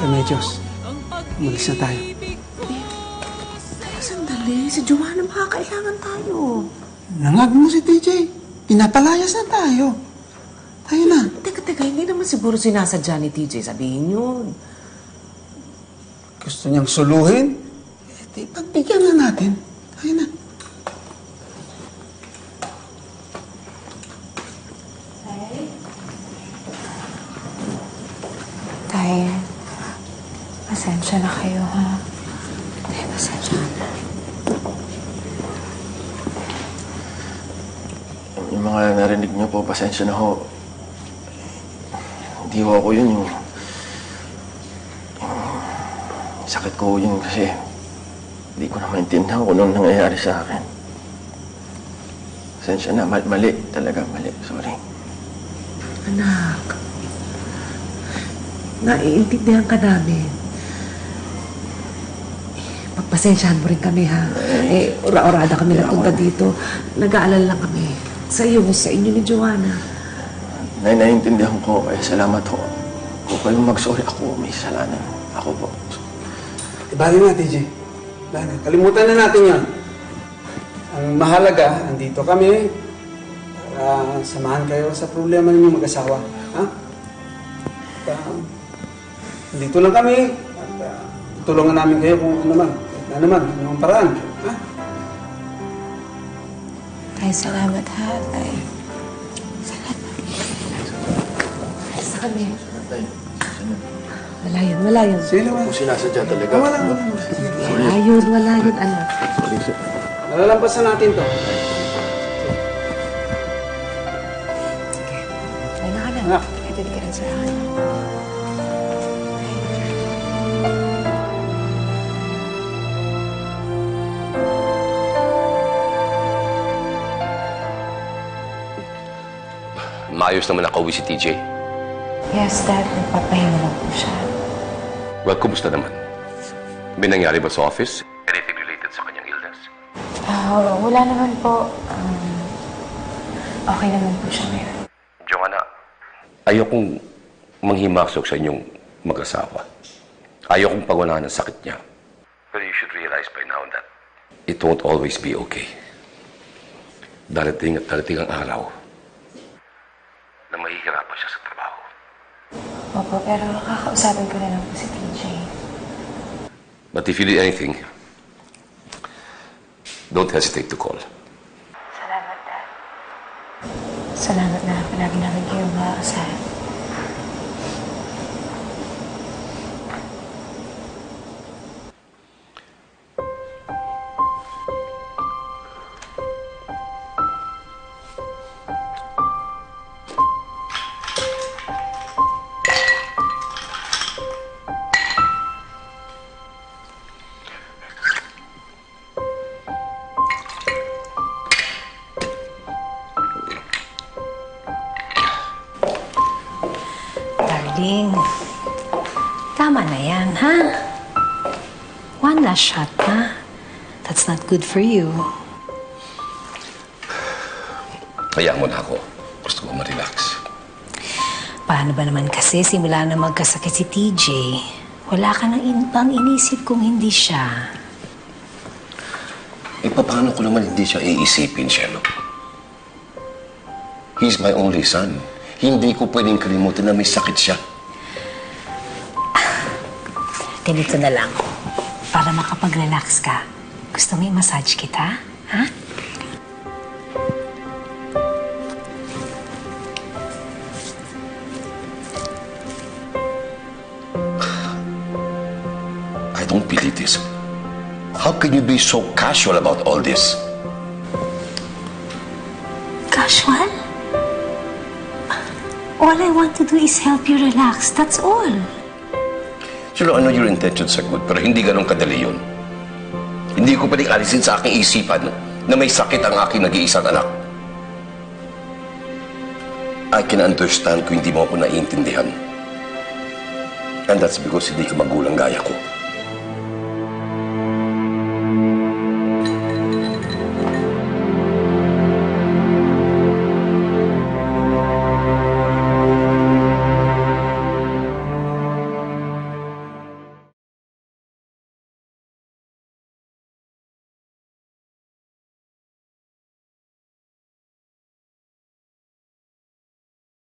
Remedios, umalis na tayo. Teka, sandali. Si Joanna, makakailangan tayo. Nangag mo si TJ. Pinapalayas na tayo. Tayo na. Teka, hindi naman siguro sinasadya ni TJ sabihin yun. Gusto niyang suluhin? Eh, pagbigyan na natin. Tayo na. Tay, pasensya na kayo, ha? Tay, pasensya na. Yung mga narinig niyo po, pasensya na ho. Hindi ho ako yun, yung sakit ko yun kasi hindi ko na maintindihan kung anong nangyayari sa akin. Pasensya na, mali talaga, mali. Sorry. Anak, naiintindihan ka namin. Pagpasensyahan mo rin kami, ha? Ora-orada kami napunta dito. Nag-aalala lang kami sa inyo ni Joanna. Naiintindihan ko, salamat ho. Kung kayong mag-sorry ako, may kasalanan. Ako po. Ibali na, TJ. Ibali na. Kalimutan na natin yan. Ang mahalaga, andito kami para samahan kayo sa problema ninyong mag-asawa. Ha? At, dito lang kami at tutulungan namin kayo kung ano man, anong paraan. Ha? Tay, salamat, ha? Tay. Salamat. Sa kami. Wala yun. Sila, wala. Kung sinasadya talaga. Wala, Wala yun, anak. Sorry, sir. Nalalampasan natin to. Sige. Tay na ka na. Anak. Hatid ka rin sa akin. Maayos naman nakauwi si TJ. Yes, Dad. Nagpapahinga lang po siya. Well, kumusta naman? May nangyari ba sa office? Anything related sa kanyang illness? Wala naman po. Okay naman po siya ngayon. Joanna, ayokong manghimasok sa inyong mag-asawa. Ayokong pagwanahan ng sakit niya. But you should realize by now that it won't always be okay. Darating at darating ang araw na mahihirapan siya sa trabaho. Opo, pero kakausapin ko na lang po si TJ. But if you need anything, don't hesitate to call. Salamat, Dad. Salamat na palagi namin kayong maaasahan. Darling, tama na yan, ha? One last shot na. That's not good for you. Hayaan mo na ako. Gusto ko ma-relax. Paano ba naman kasi simula na magkasakit si TJ? Wala ka nang ibang inisip kung hindi siya. Eh, paano ko naman hindi siya iisipin, Shelo? He's my only son. Hindi ko pwedeng kalimutan na may sakit siya. Ganito na lang. Para makapag-relax ka. Gusto mo i-massage kita? Ha? I don't believe this. How can you be so casual about all this? Casual? All I want to do is help you relax. That's all. Shelo, I know your intentions are good, pero hindi ganun kadali yun. Hindi ko pwedeng alisin sa aking isipan na may sakit ang aking nag-iisang anak. I can understand kung hindi mo ako naiintindihan. And that's because hindi ka magulang gaya ko.